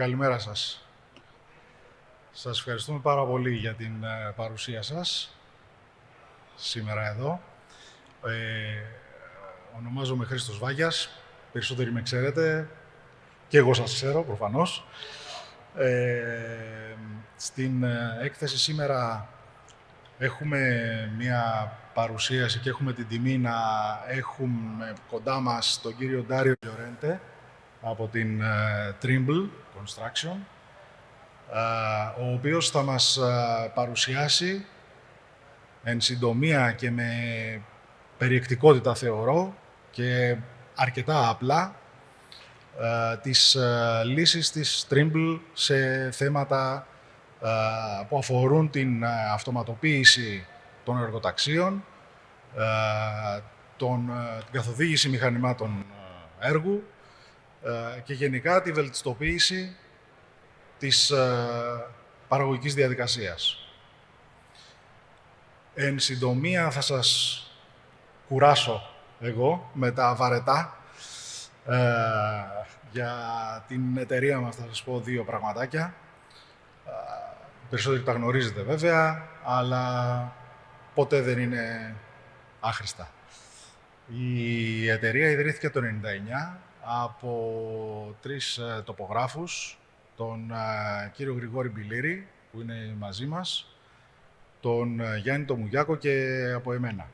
Καλημέρα σας. Σας ευχαριστούμε πάρα πολύ για την παρουσία σας σήμερα εδώ. Ονομάζομαι Χρήστος Βάγιας. Περισσότεροι με ξέρετε και εγώ σας ξέρω, προφανώς. Στην έκθεση σήμερα έχουμε μία παρουσίαση και έχουμε την τιμή να έχουμε κοντά μας τον κύριο Dario Lorente από την Trimble Construction, ο οποίος θα μας παρουσιάσει εν συντομία και με περιεκτικότητα, θεωρώ, και αρκετά απλά τις λύσεις της Trimble σε θέματα που αφορούν την αυτοματοποίηση των εργοταξίων, την καθοδήγηση μηχανημάτων έργου και γενικά τη βελτιστοποίηση της παραγωγικής διαδικασίας. Εν συντομία θα σας κουράσω εγώ με τα βαρετά. Για την εταιρεία μας θα σας πω δύο πραγματάκια. Περισσότεροι τα γνωρίζετε βέβαια, αλλά ποτέ δεν είναι άχρηστα. Η εταιρεία ιδρύθηκε το 1999 από τρεις τοπογράφους, τον κύριο Γρηγόρη Μπιλήρη, που είναι μαζί μας, τον Γιάννη το Μουγιάκο και από εμένα.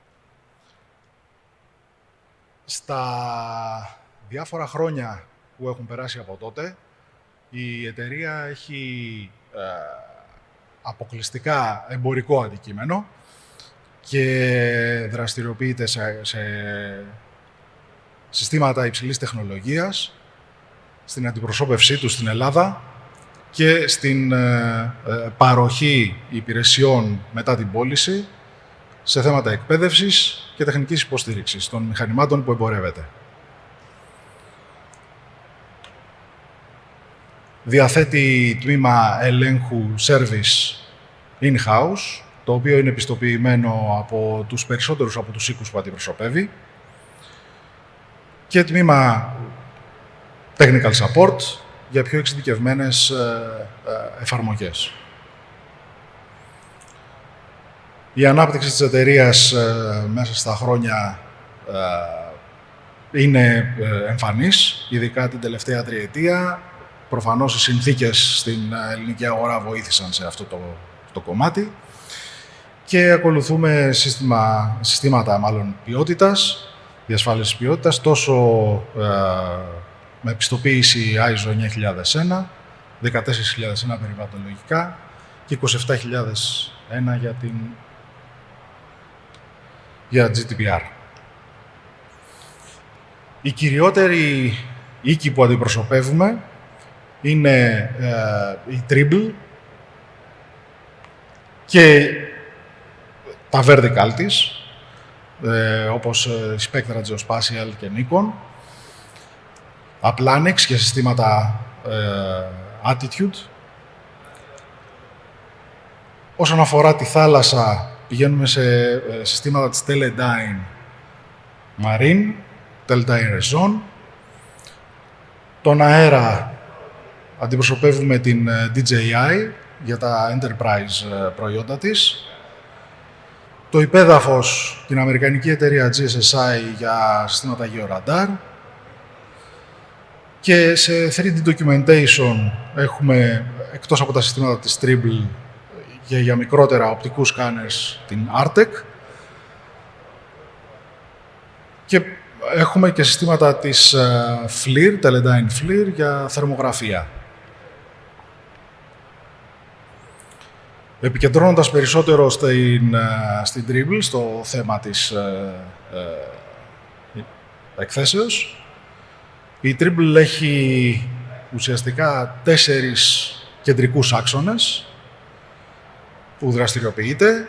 Στα διάφορα χρόνια που έχουν περάσει από τότε, η εταιρεία έχει αποκλειστικά εμπορικό αντικείμενο και δραστηριοποιείται σε συστήματα υψηλής τεχνολογίας, στην αντιπροσώπευσή του στην Ελλάδα και στην παροχή υπηρεσιών μετά την πώληση σε θέματα εκπαίδευσης και τεχνικής υποστήριξης των μηχανημάτων που εμπορεύεται. Διαθέτει τμήμα ελέγχου service in-house, το οποίο είναι πιστοποιημένο από τους περισσότερους από τους οίκους που αντιπροσωπεύει, και τμήμα technical support για πιο εξειδικευμένες εφαρμογές. Η ανάπτυξη της εταιρείας μέσα στα χρόνια είναι εμφανής, ειδικά την τελευταία τριετία. Προφανώς οι συνθήκες στην ελληνική αγορά βοήθησαν σε αυτό το κομμάτι και ακολουθούμε συστήματα ποιότητας, διασφάλισης ποιότητας, τόσο με πιστοποίηση ISO 9001, 14.001 περιβαλλοντολογικά και 27.001 για GDPR. Οι κυριότεροι οίκοι που αντιπροσωπεύουμε είναι η Trimble και τα vertical της, όπως η Spectra, Geospatial και Nikon, Applanix και συστήματα Attitude. Όσον αφορά τη θάλασσα, πηγαίνουμε σε συστήματα της Teledyne Marine, Teledyne Reson. Τον αέρα αντιπροσωπεύουμε την DJI για τα enterprise προϊόντα της. Το υπέδαφος, την αμερικανική εταιρεία GSSI για συστήματα γεωραντάρ. Και σε 3D documentation έχουμε, εκτός από τα συστήματα της Trimble και για μικρότερα οπτικούς σκάνερς, την Artec. Και έχουμε και συστήματα της FLIR, Teledyne FLIR, για θερμογραφία. Επικεντρώνοντας περισσότερο στην Trimble, στο θέμα της εκθέσεως, η Trimble έχει ουσιαστικά 4 κεντρικούς άξονες που δραστηριοποιείται,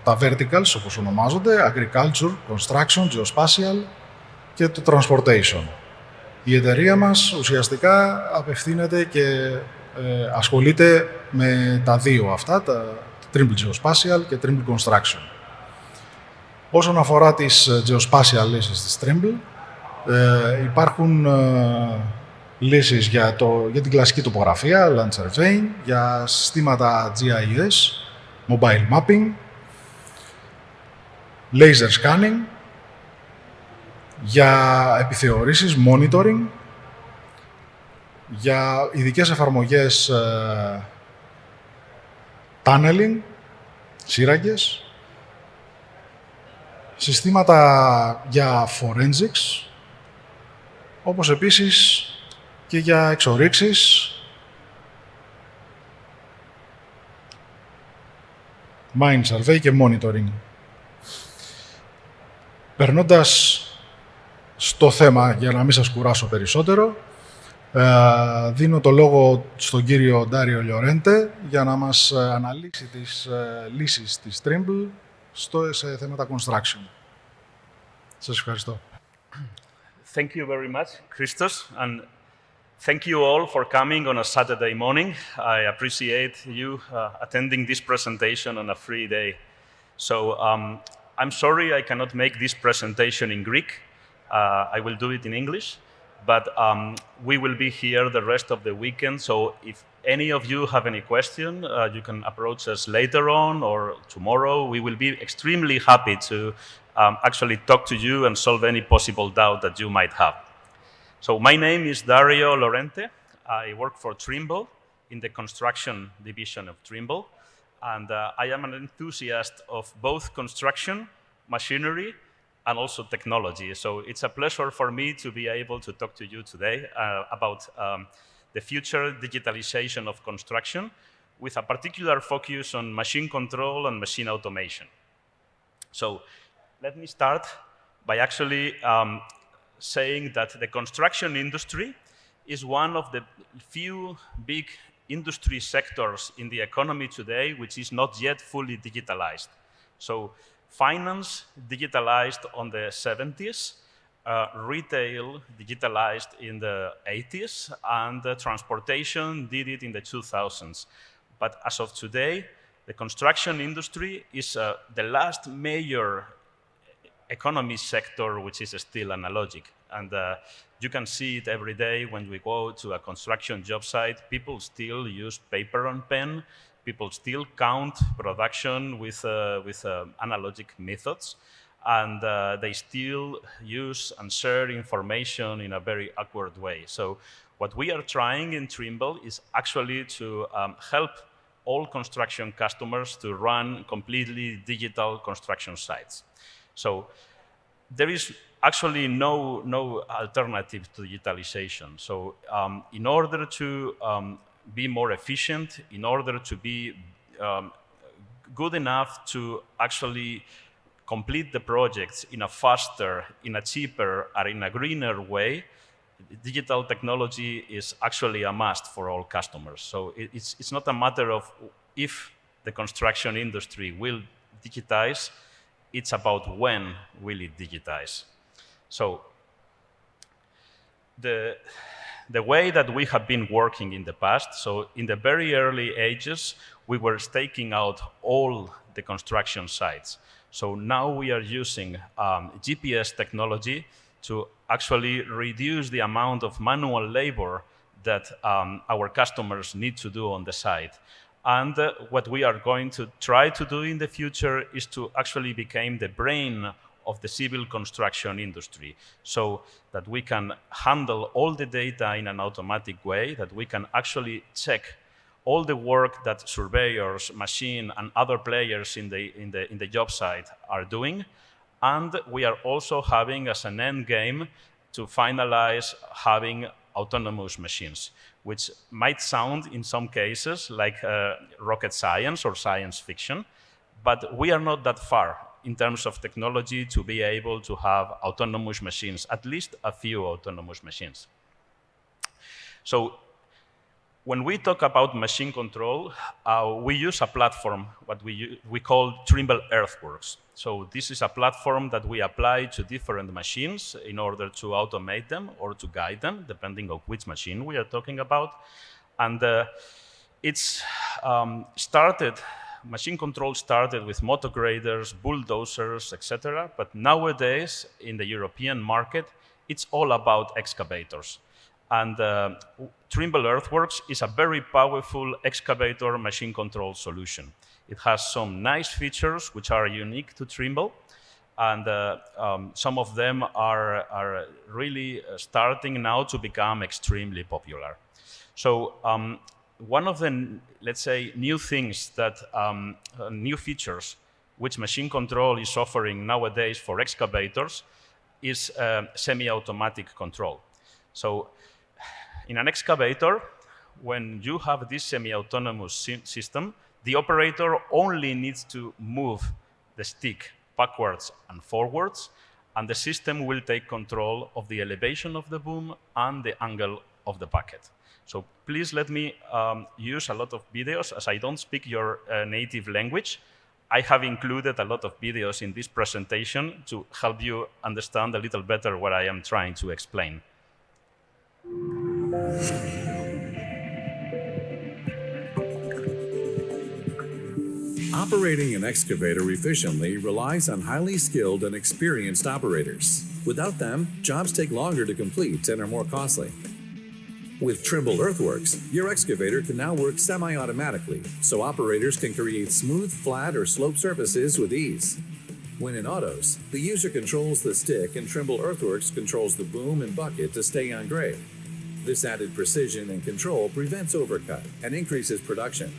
τα verticals, όπως ονομάζονται, agriculture, construction, geospatial και το transportation. Η εταιρεία μας ουσιαστικά απευθύνεται και ασχολείται με τα δύο αυτά, τα Trimble Geospatial και Trimble Construction. Όσον αφορά τις geospatial λύσεις της Trimble, υπάρχουν λύσεις για την κλασική τοπογραφία, land surveying, για συστήματα GIS, mobile mapping, laser scanning, για επιθεωρήσεις, monitoring, για ειδικές εφαρμογές tunneling, σύραγγες, συστήματα για forensics, όπως επίσης και για εξορίξεις, mine survey και monitoring. Περνώντας στο θέμα, για να μην σας κουράσω περισσότερο, δίνω το λόγο στον κύριο Dario Lorente για να μας αναλύσει τις λύσεις της Trimble σε θέματα construction. Σας ευχαριστώ. Thank you very much, Christos, and thank you all for coming on a Saturday morning. I appreciate you attending this presentation on a free day. So I'm sorry I cannot make this presentation in Greek. I will do it in English, but we will be here the rest of the weekend. So if any of you have any question, you can approach us later on or tomorrow. We will be extremely happy to actually talk to you and solve any possible doubt that you might have. So my name is Dario Lorente. I work for Trimble in the construction division of Trimble. And I am an enthusiast of both construction, machinery, and also technology. So it's a pleasure for me to be able to talk to you today about the future digitalization of construction with a particular focus on machine control and machine automation. So let me start by actually saying that the construction industry is one of the few big industry sectors in the economy today which is not yet fully digitalized. So finance digitalized on the 70s, retail digitalized in the 80s, and transportation did it in the 2000s. But as of today, the construction industry is the last major economy sector which is still analogic. And you can see it every day when we go to a construction job site. People still use paper and pen. People still count production with analogic methods. And they still use and share information in a very awkward way. So what we are trying in Trimble is actually to help all construction customers to run completely digital construction sites. So there is actually no alternative to digitalization. So in order to be more efficient, in order to be good enough to actually complete the projects in a faster, in a cheaper, or in a greener way, digital technology is actually a must for all customers. So it's not a matter of if the construction industry will digitize, it's about when will it digitize. So the way that we have been working in the past, so in the very early ages, we were staking out all the construction sites. So now we are using GPS technology to actually reduce the amount of manual labor that our customers need to do on the site. And what we are going to try to do in the future is to actually become the brain of the civil construction industry, so that we can handle all the data in an automatic way, that we can actually check all the work that surveyors, machine, and other players in the job site are doing. And we are also having as an end game to finalize having autonomous machines, which might sound in some cases like rocket science or science fiction, but we are not that far in terms of technology to be able to have autonomous machines, at least a few autonomous machines. So when we talk about machine control, we use a platform, what we call Trimble Earthworks. So this is a platform that we apply to different machines in order to automate them or to guide them, depending on which machine we are talking about. And it's machine control started with motor graders, bulldozers, etc. But nowadays, in the European market, it's all about excavators. And Trimble Earthworks is a very powerful excavator machine control solution. It has some nice features which are unique to Trimble, and some of them are really starting now to become extremely popular. So one of the, let's say, new things that, new features which machine control is offering nowadays for excavators is semi-automatic control. So in an excavator, when you have this semi-autonomous system, the operator only needs to move the stick backwards and forwards, and the system will take control of the elevation of the boom and the angle of the bucket. So please let me use a lot of videos. As I don't speak your native language, I have included a lot of videos in this presentation to help you understand a little better what I am trying to explain. Operating an excavator efficiently relies on highly skilled and experienced operators. Without them, jobs take longer to complete and are more costly. With Trimble Earthworks, your excavator can now work semi-automatically, so operators can create smooth, flat, or sloped surfaces with ease. When in autos, the user controls the stick and Trimble Earthworks controls the boom and bucket to stay on grade. This added precision and control prevents overcut and increases production.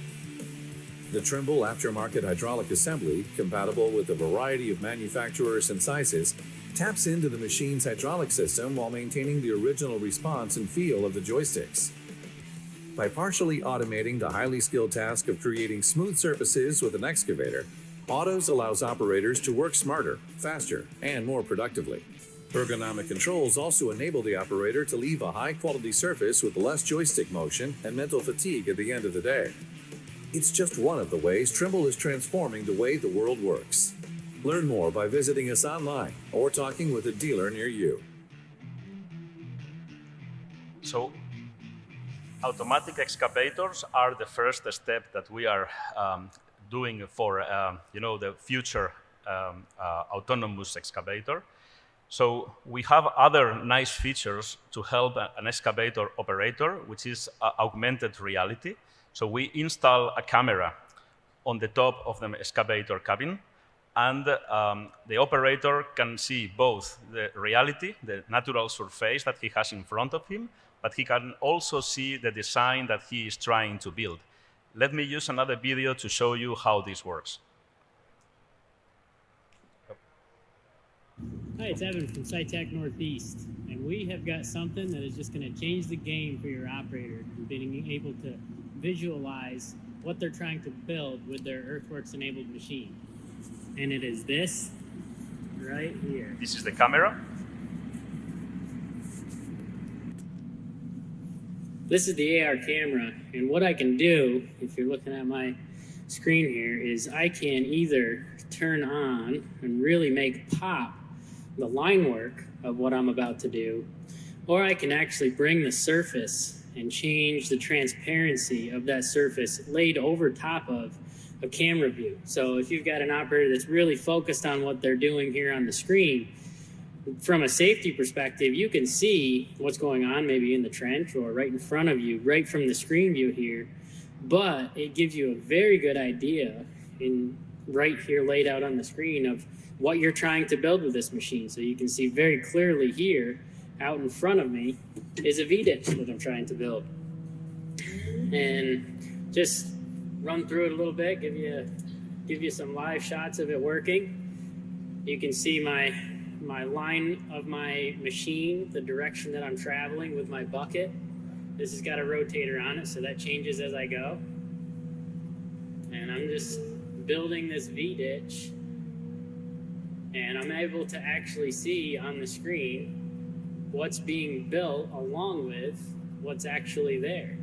The Trimble aftermarket hydraulic assembly, compatible with a variety of manufacturers and sizes, taps into the machine's hydraulic system while maintaining the original response and feel of the joysticks. By partially automating the highly skilled task of creating smooth surfaces with an excavator, Autos allows operators to work smarter, faster, and more productively. Ergonomic controls also enable the operator to leave a high-quality surface with less joystick motion and mental fatigue at the end of the day. It's just one of the ways Trimble is transforming the way the world works. Learn more by visiting us online or talking with a dealer near you. So, automatic excavators are the first step that we are doing for the future autonomous excavator. So we have other nice features to help an excavator operator, which is augmented reality. So we install a camera on the top of the excavator cabin, and the operator can see both the reality, the natural surface that he has in front of him, but he can also see the design that he is trying to build. Let me use another video to show you how this works. Hi, it's Evan from SciTech Northeast, and we have got something that is just going to change the game for your operator and being able to visualize what they're trying to build with their Earthworks-enabled machine. And it is this right here. This is the camera. This is the AR camera, and what I can do, if you're looking at my screen here, is I can either turn on and really make pop the line work of what I'm about to do, or I can actually bring the surface and change the transparency of that surface laid over top of a camera view. So if you've got an operator that's really focused on what they're doing here on the screen, from a safety perspective, you can see what's going on maybe in the trench or right in front of you, right from the screen view here, but it gives you a very good idea right here laid out on the screen of what you're trying to build with this machine. So you can see very clearly here, out in front of me, is a V-ditch that I'm trying to build. And just run through it a little bit, give you some live shots of it working. You can see my line of my machine, the direction that I'm traveling with my bucket. This has got a rotator on it, so that changes as I go. And I'm just building this V-ditch, and I'm able to actually see on the screen what's being built along with what's actually there.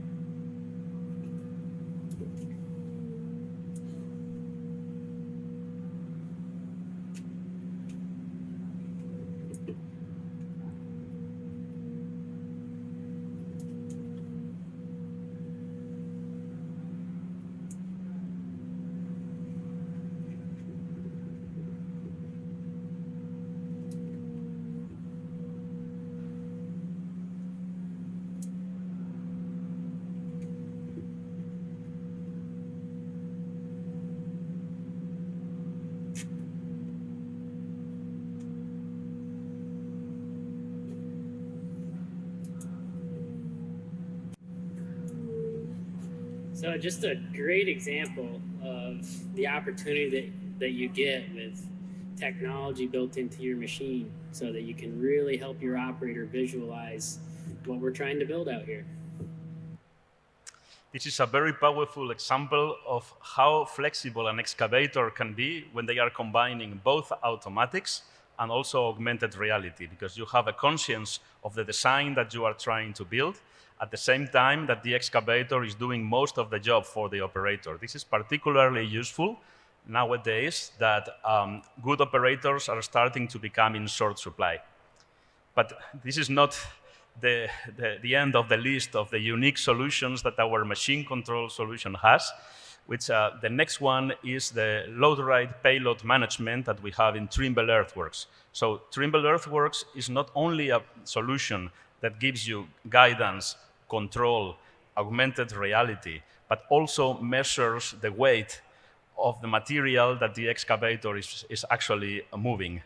So just a great example of the opportunity that you get with technology built into your machine so that you can really help your operator visualize what we're trying to build out here. This is a very powerful example of how flexible an excavator can be when they are combining both automatics and also augmented reality, because you have a conscience of the design that you are trying to build at the same time that the excavator is doing most of the job for the operator. This is particularly useful nowadays that good operators are starting to become in short supply. But this is not the end of the list of the unique solutions that our machine control solution has, which the next one is the load right payload management that we have in Trimble Earthworks. So Trimble Earthworks is not only a solution that gives you guidance, control, augmented reality, but also measures the weight of the material that the excavator is actually moving.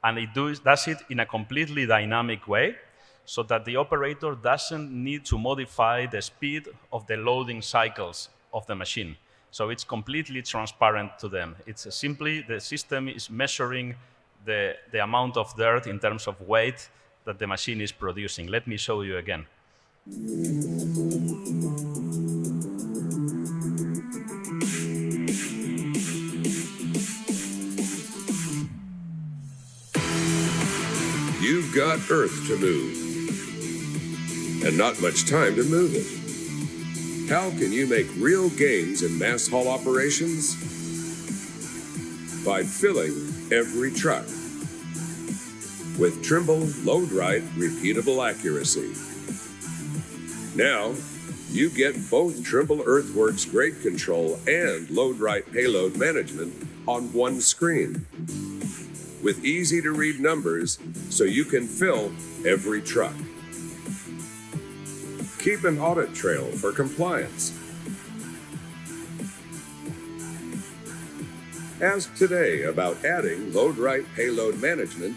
And it does it in a completely dynamic way, so that the operator doesn't need to modify the speed of the loading cycles of the machine. So it's completely transparent to them. It's simply the system is measuring the amount of dirt in terms of weight that the machine is producing. Let me show you again. You've got earth to move, and not much time to move it. How can you make real gains in mass haul operations? By filling every truck with Trimble Load Right Repeatable Accuracy. Now, you get both Trimble Earthworks Grade Control and Load Right Payload Management on one screen, with easy-to-read numbers so you can fill every truck. Keep an audit trail for compliance. Ask today about adding Load Right Payload Management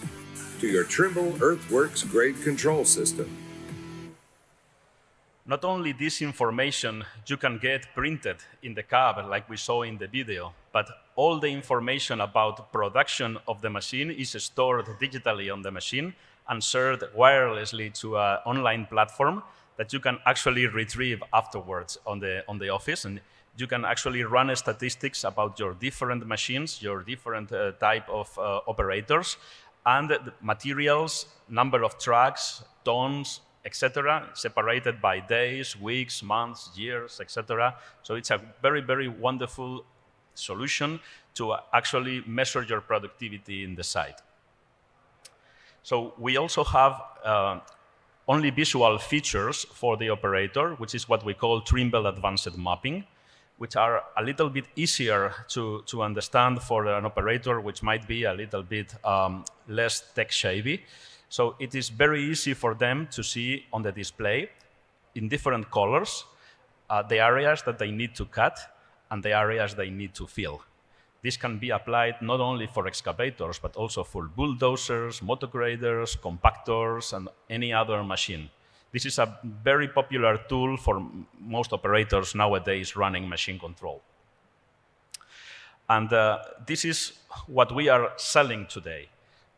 to your Trimble Earthworks Grade Control system. Not only this information you can get printed in the cab like we saw in the video, but all the information about production of the machine is stored digitally on the machine and shared wirelessly to an online platform that you can actually retrieve afterwards on the office. And you can actually run statistics about your different machines, your different type of operators, and the materials, number of trucks, tons, etc., separated by days, weeks, months, years, etc. So it's a very, very wonderful solution to actually measure your productivity in the site. So we also have only visual features for the operator, which is what we call Trimble Advanced Mapping, which are a little bit easier to understand for an operator which might be a little bit less tech-savvy. So it is very easy for them to see on the display in different colors the areas that they need to cut and the areas they need to fill. This can be applied not only for excavators, but also for bulldozers, motor graders, compactors, and any other machine. This is a very popular tool for most operators nowadays running machine control. And this is what we are selling today.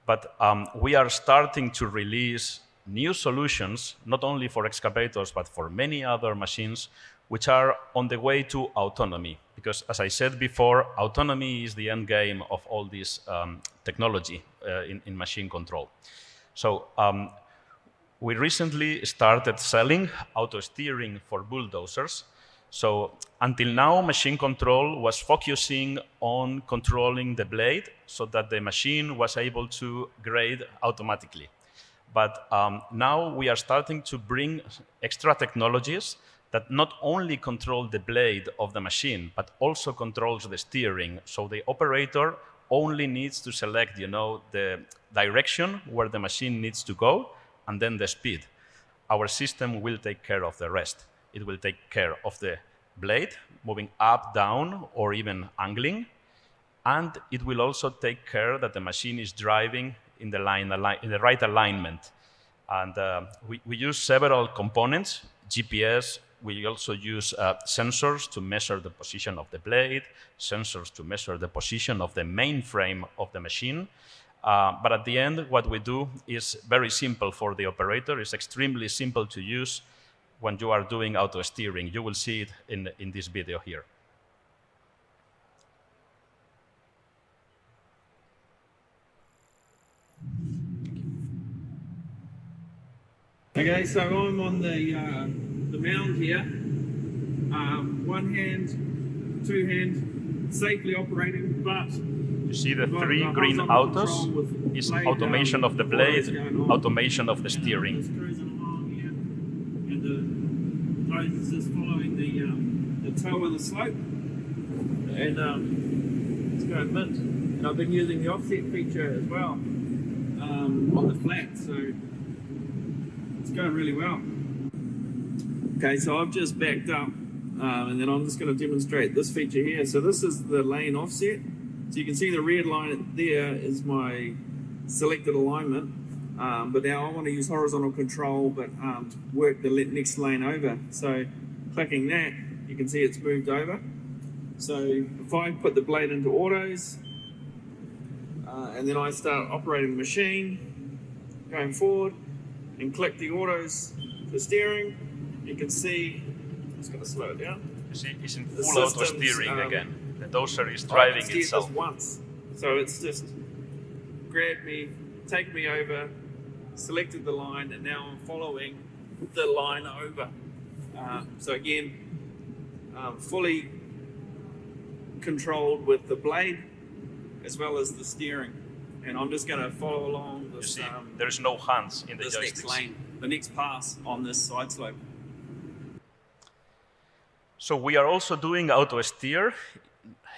But we are starting to release new solutions, not only for excavators, but for many other machines, which are on the way to autonomy. Because as I said before, autonomy is the end game of all this technology in machine control. So we recently started selling auto steering for bulldozers. So until now, machine control was focusing on controlling the blade so that the machine was able to grade automatically. But now we are starting to bring extra technologies that not only control the blade of the machine, but also controls the steering. So the operator only needs to select, the direction where the machine needs to go, and then the speed. Our system will take care of the rest. It will take care of the blade moving up, down, or even angling, and it will also take care that the machine is driving in the right alignment. And we use several components: GPS, we also use sensors to measure the position of the blade, sensors to measure the position of the mainframe of the machine. But at the end, what we do is very simple for the operator. It's extremely simple to use when you are doing auto steering. You will see it in this video here. Okay, so I'm on the mound here. One hand, two hand, safely operating, but you see the three green autos is automation of the blade, automation of the steering. Just cruising along here, and the nose is just following the toe of the slope, and it's going mint. And I've been using the offset feature as well on the flat, so it's going really well. Okay, so I've just backed up, and then I'm just going to demonstrate this feature here. So this is the lane offset. So you can see the red line there is my selected alignment, but now I want to use horizontal control, but work the next lane over. So clicking that, you can see it's moved over. So if I put the blade into autos, and then I start operating the machine, going forward, and click the autos for steering, you can see, I'm just going to slow it down. You see, it's in full auto steering again. The dozer is driving itself. Just once. So it's just grabbed me, taken me over, selected the line, and now I'm following the line over. So again, fully controlled with the blade as well as the steering. And I'm just going to follow along this. You see, there's no hands in the this next lane, the next pass on this side slope. So we are also doing auto steer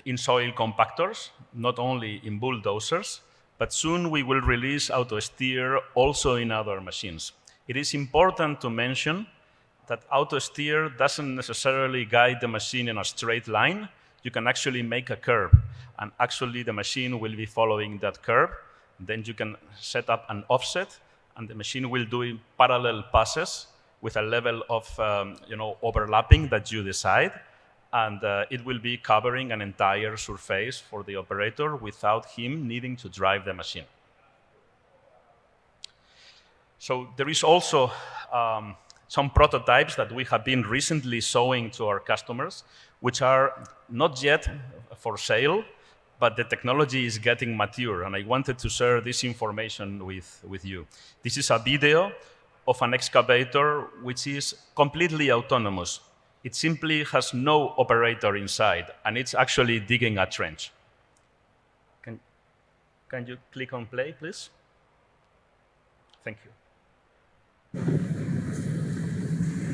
in soil compactors, not only in bulldozers, but soon we will release auto steer also in other machines. It is important to mention that auto steer doesn't necessarily guide the machine in a straight line. You can actually make a curve, and actually the machine will be following that curve. Then you can set up an offset, and the machine will do parallel passes with a level of overlapping that you decide, and it will be covering an entire surface for the operator without him needing to drive the machine. So there is also some prototypes that we have been recently showing to our customers, which are not yet for sale, but the technology is getting mature, and I wanted to share this information with you. This is a video of an excavator which is completely autonomous. It simply has no operator inside, and it's actually digging a trench. Can you click on play, please? Thank you.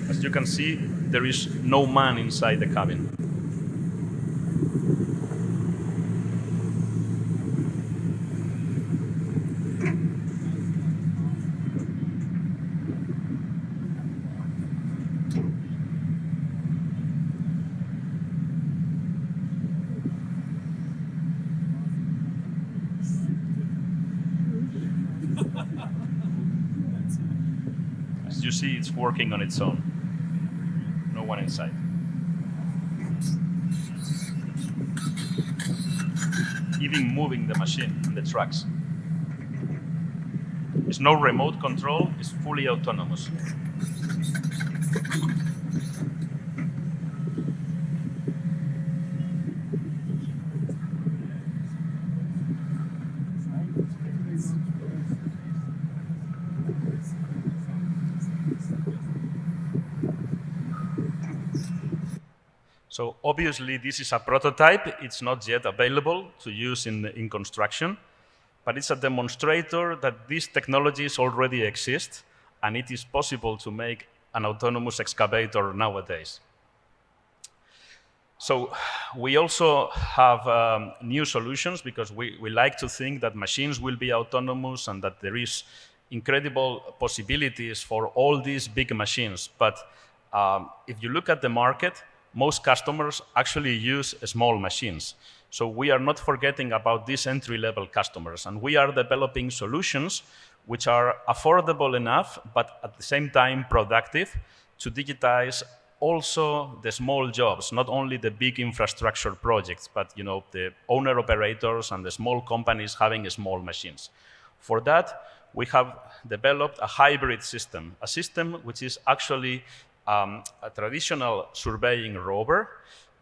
As you can see, there is no man inside the cabin. As you see, it's working on its own. No one inside. Even moving the machine and the trucks. There's no remote control, it's fully autonomous. So obviously this is a prototype. It's not yet available to use in construction, but it's a demonstrator that these technologies already exist, and it is possible to make an autonomous excavator nowadays. So we also have new solutions, because we like to think that machines will be autonomous and that there is incredible possibilities for all these big machines. But if you look at the market, most customers actually use small machines. So we are not forgetting about these entry-level customers, and we are developing solutions which are affordable enough, but at the same time productive, to digitize also the small jobs, not only the big infrastructure projects, but the owner-operators and the small companies having small machines. For that, we have developed a hybrid system, a system which is actually a traditional surveying rover,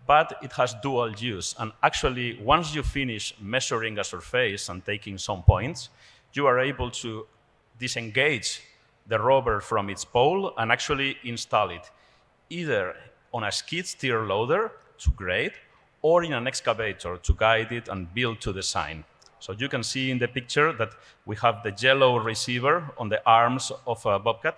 but it has dual use. And actually, once you finish measuring a surface and taking some points, you are able to disengage the rover from its pole and actually install it either on a skid steer loader to grade or in an excavator to guide it and build to design. So you can see in the picture that we have the yellow receiver on the arms of a bobcat,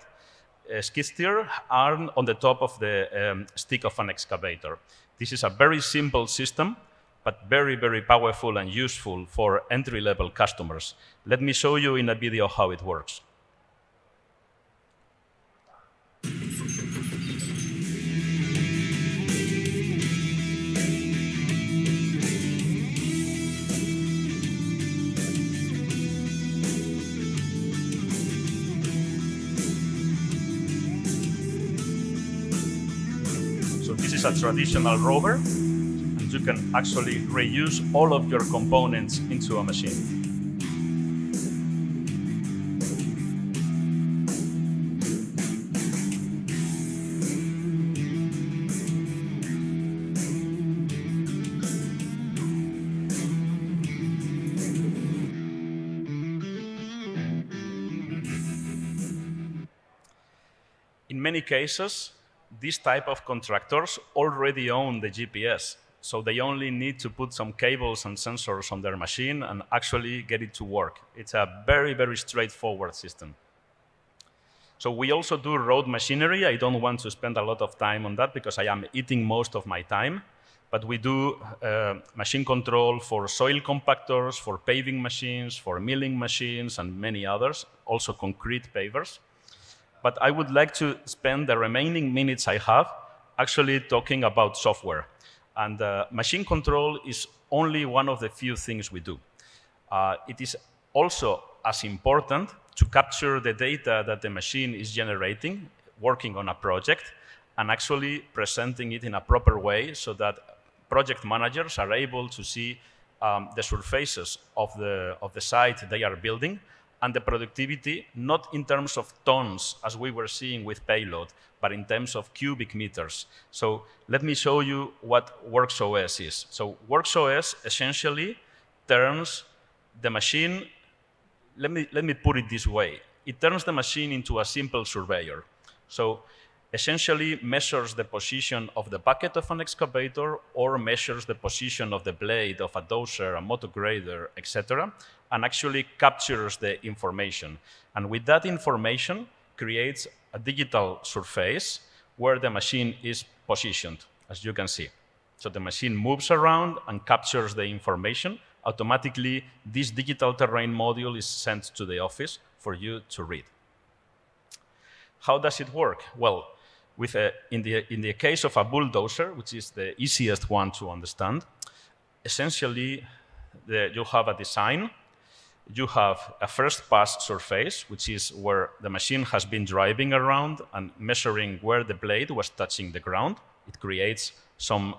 a skid steer arm on the top of the stick of an excavator. This is a very simple system, but very, very powerful and useful for entry-level customers. Let me show you in a video how it works. This is a traditional rover, and you can actually reuse all of your components into a machine. In many cases, this type of contractors already own the GPS, so they only need to put some cables and sensors on their machine and actually get it to work. It's a very, very straightforward system. So we also do road machinery. I don't want to spend a lot of time on that because I am eating most of my time, but we do machine control for soil compactors, for paving machines, for milling machines, and many others, also concrete pavers. But I would like to spend the remaining minutes I have actually talking about software. And machine control is only one of the few things we do. It is also as important to capture the data that the machine is generating, working on a project, and actually presenting it in a proper way so that project managers are able to see the surfaces of the site they are building, and the productivity, not in terms of tons, as we were seeing with payload, but in terms of cubic meters. So let me show you what WorksOS is. So WorksOS essentially turns the machine, let me put it this way, it turns the machine into a simple surveyor. So essentially measures the position of the bucket of an excavator or measures the position of the blade of a dozer, a motor grader, etc., and actually captures the information. And with that information, creates a digital surface where the machine is positioned, as you can see. So the machine moves around and captures the information. Automatically, this digital terrain module is sent to the office for you to read. How does it work? Well, in the case of a bulldozer, which is the easiest one to understand, essentially you have a design, you have a first pass surface, which is where the machine has been driving around and measuring where the blade was touching the ground. It creates some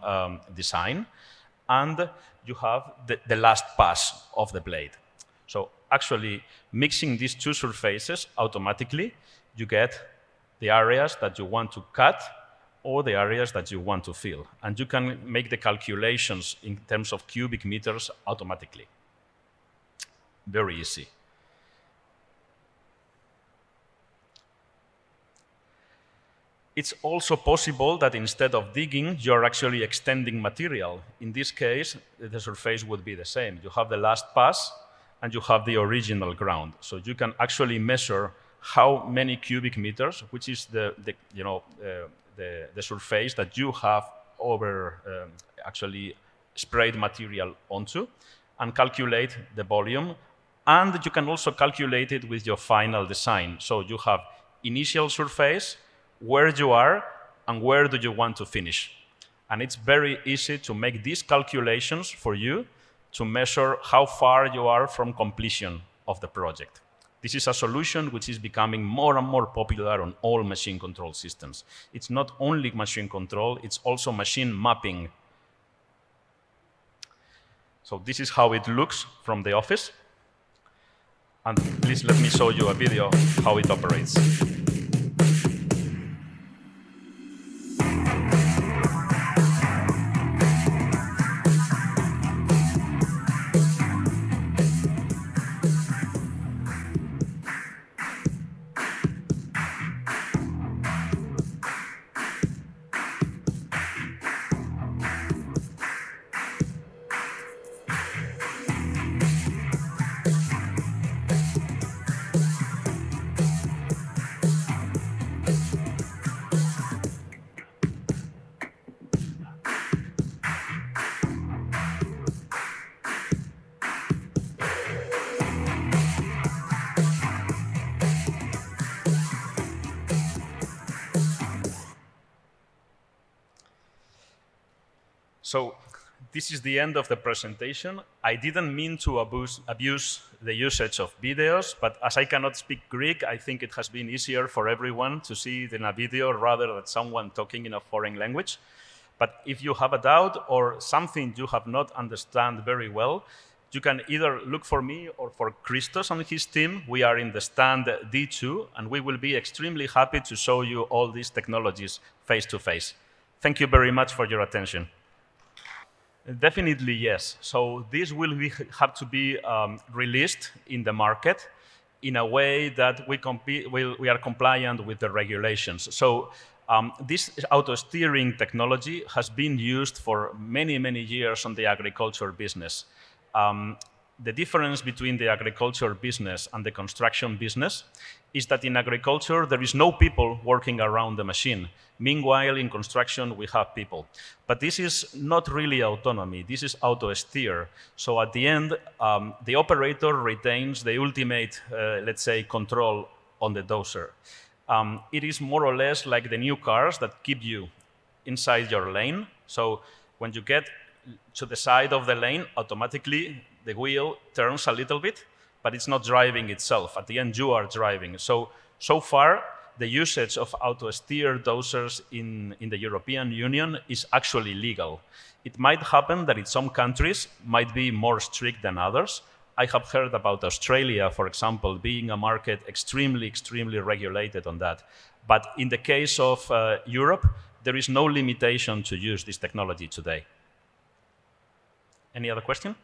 design. And you have the last pass of the blade. So actually mixing these two surfaces automatically, you get the areas that you want to cut or the areas that you want to fill. And you can make the calculations in terms of cubic meters automatically. Very easy. It's also possible that instead of digging, you're actually extending material. In this case, the surface would be the same. You have the last pass and you have the original ground. So you can actually measure how many cubic meters, which is the surface that you have over actually sprayed material onto, and calculate the volume. And you can also calculate it with your final design. So you have initial surface, where you are, and where do you want to finish. And it's very easy to make these calculations for you to measure how far you are from completion of the project. This is a solution which is becoming more and more popular on all machine control systems. It's not only machine control, it's also machine mapping. So this is how it looks from the office. And please let me show you a video how it operates. So this is the end of the presentation. I didn't mean to abuse the usage of videos, but as I cannot speak Greek, I think it has been easier for everyone to see it in a video rather than someone talking in a foreign language. But if you have a doubt or something you have not understand very well, you can either look for me or for Christos and his team. We are in the stand D2, and we will be extremely happy to show you all these technologies face to face. Thank you very much for your attention. Definitely, yes. So this will have to be released in the market in a way that we are compliant with the regulations. So this auto-steering technology has been used for many, many years on the agriculture business. The difference between the agriculture business and the construction business is that in agriculture, there is no people working around the machine. Meanwhile, in construction, we have people. But this is not really autonomy. This is auto-steer. So at the end, the operator retains the ultimate, let's say, control on the dozer. It is more or less like the new cars that keep you inside your lane. So when you get to the side of the lane, automatically the wheel turns a little bit, but it's not driving itself. At the end, you are driving. So far, the usage of auto-steer dozers in the European Union is actually legal. It might happen that in some countries might be more strict than others. I have heard about Australia, for example, being a market extremely, extremely regulated on that. But in the case of Europe, there is no limitation to use this technology today. Any other question?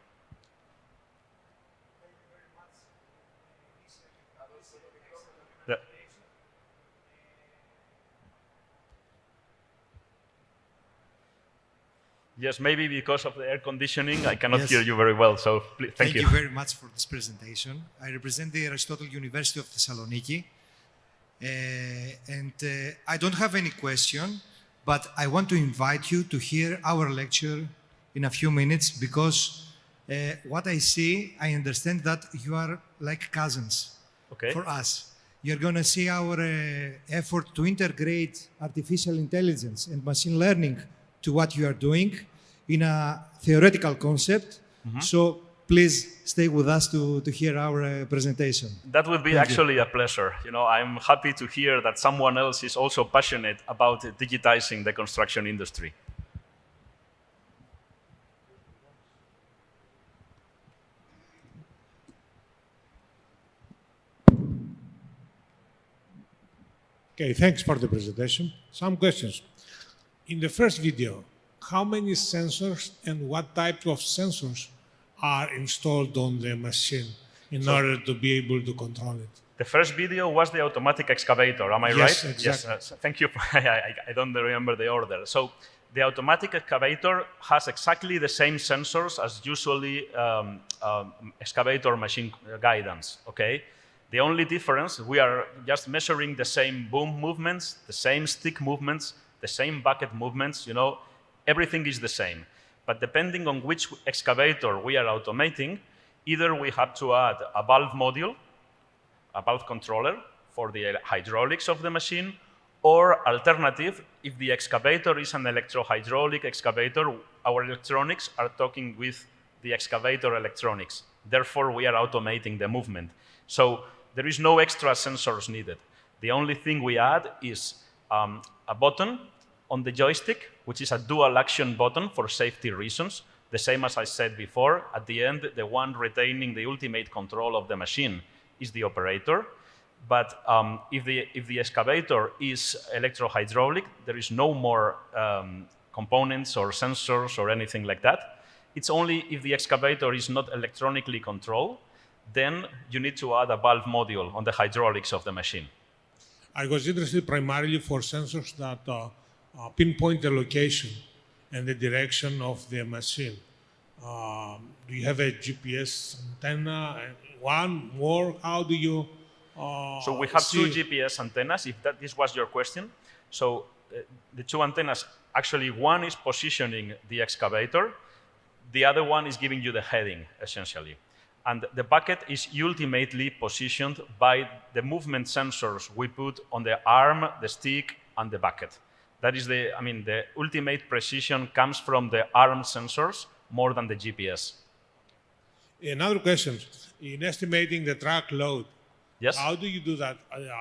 Yes, maybe because of the air conditioning, I cannot hear you very well. So please, thank you. Thank you very much for this presentation. I represent the Aristotle University of Thessaloniki. I don't have any question, but I want to invite you to hear our lecture in a few minutes because what I see, I understand that you are like cousins for us. You're going to see our effort to integrate artificial intelligence and machine learning to what you are doing in a theoretical concept. So please stay with us to hear our presentation. That would be actually a pleasure. You know, I'm happy to hear that someone else is also passionate about digitizing the construction industry. Okay, thanks for the presentation. Some questions. In the first video, how many sensors and what type of sensors are installed on the machine in order to be able to control it? The first video was the automatic excavator, am I right? Yes, exactly. Yes, thank you. I don't remember the order. So the automatic excavator has exactly the same sensors as usually excavator machine guidance, okay? The only difference, we are just measuring the same boom movements, the same stick movements, the same bucket movements, you know, everything is the same. But depending on which excavator we are automating, either we have to add a valve module, a valve controller for the hydraulics of the machine, or alternative, if the excavator is an electro-hydraulic excavator, our electronics are talking with the excavator electronics. Therefore, we are automating the movement. So there is no extra sensors needed. The only thing we add is a button on the joystick, which is a dual action button for safety reasons. The same as I said before, at the end, the one retaining the ultimate control of the machine is the operator. But if the excavator is electrohydraulic, there is no more components or sensors or anything like that. It's only if the excavator is not electronically controlled, then you need to add a valve module on the hydraulics of the machine. I was interested primarily for sensors that pinpoint the location and the direction of the machine. Do you have a GPS antenna? One more? How do you So we have two GPS antennas, if this was your question. So the two antennas, actually one is positioning the excavator, the other one is giving you the heading, essentially. And the bucket is ultimately positioned by the movement sensors we put on the arm, the stick, and the bucket. That is the ultimate precision comes from the arm sensors more than the GPS. Another question, in estimating the truck load, yes? How do you do that?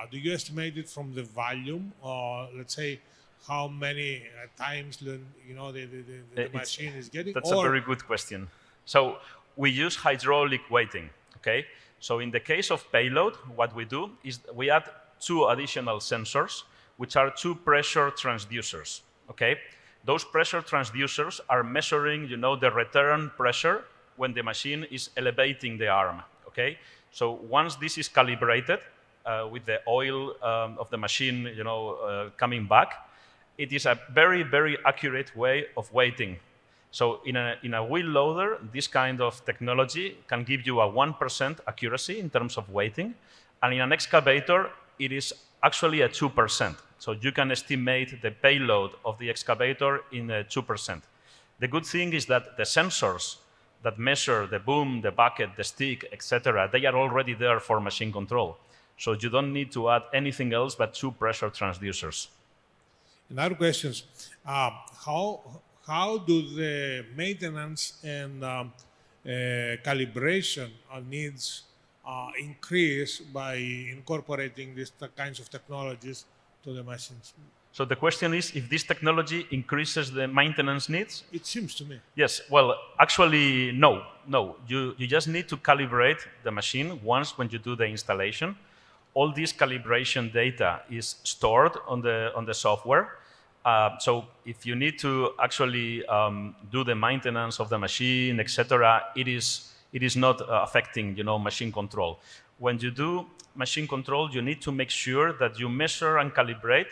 Do you estimate it from the volume, or let's say how many times the machine is getting? That's a very good question. So we use hydraulic weighting, okay? So in the case of payload, what we do is we add two additional sensors, which are two pressure transducers, okay? Those pressure transducers are measuring, the return pressure when the machine is elevating the arm, okay? So once this is calibrated with the oil of the machine, coming back, it is a very, very accurate way of weighting. So in a wheel loader, this kind of technology can give you a 1% accuracy in terms of weighting, and in an excavator, it is actually a 2%. So you can estimate the payload of the excavator in 2%. The good thing is that the sensors that measure the boom, the bucket, the stick, etc., they are already there for machine control. So you don't need to add anything else but two pressure transducers. Another question, how do the maintenance and calibration needs increase by incorporating these kinds of technologies to the machines? So the question is if this technology increases the maintenance needs? It seems to me. Yes, well, actually, no. You just need to calibrate the machine once when you do the installation. All this calibration data is stored on the software. So if you need to actually do the maintenance of the machine, etc., it is not affecting, machine control. When you do machine control, you need to make sure that you measure and calibrate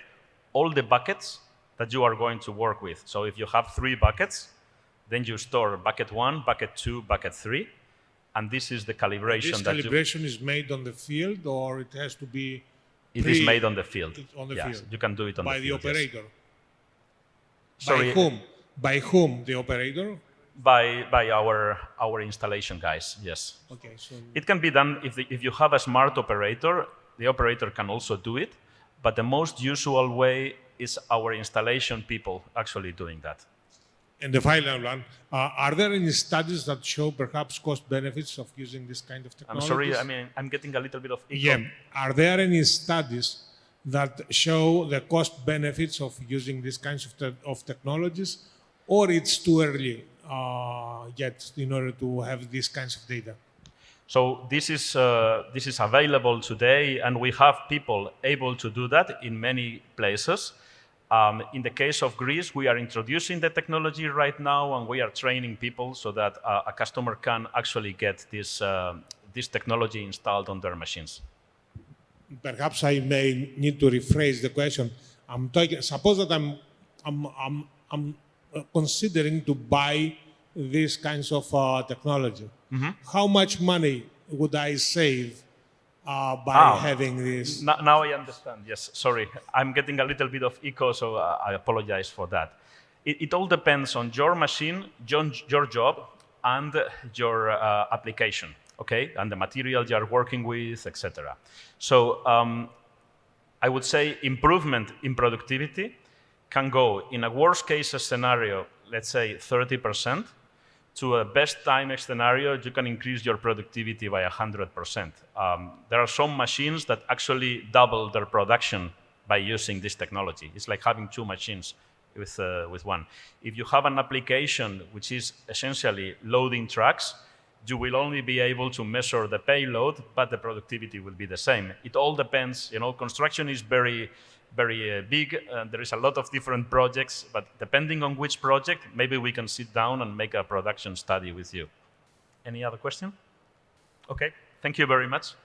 all the buckets that you are going to work with. So if you have 3 buckets, then you store bucket 1, bucket 2, bucket 3, and this is the calibration. This calibration is made on the field, or it has to be? It is made on the field. On the field. You can do it on the field. By the operator. Yes. Sorry. By whom? By whom? The operator? By our installation guys. Yes. Okay. So it can be done if you have a smart operator. The operator can also do it, but the most usual way is our installation people actually doing that. And the final one, are there any studies that show perhaps cost benefits of using this kind of technology? I'm sorry, I'm getting a little bit of echo. Yeah. Are there any studies that show the cost benefits of using these kinds of technologies, or it's too early yet in order to have these kinds of data? So this is available today, and we have people able to do that in many places. In the case of Greece, we are introducing the technology right now, and we are training people so that a customer can actually get this technology installed on their machines. Perhaps I may need to rephrase the question. Suppose that I'm considering to buy these kinds of technology. Mm-hmm. How much money would I save by having this? Now I understand. Yes, sorry. I'm getting a little bit of echo, so I apologize for that. It all depends on your machine, your job, and your application, okay? And the material you are working with, etc. So I would say improvement in productivity can go, in a worst case scenario, let's say 30%, to a best time scenario, you can increase your productivity by 100%. There are some machines that actually double their production by using this technology. It's like having two machines with one. If you have an application which is essentially loading trucks, you will only be able to measure the payload, but the productivity will be the same. It all depends. Construction is very big, and there is a lot of different projects, but depending on which project, maybe we can sit down and make a production study with you. Any other question? Okay, thank you very much.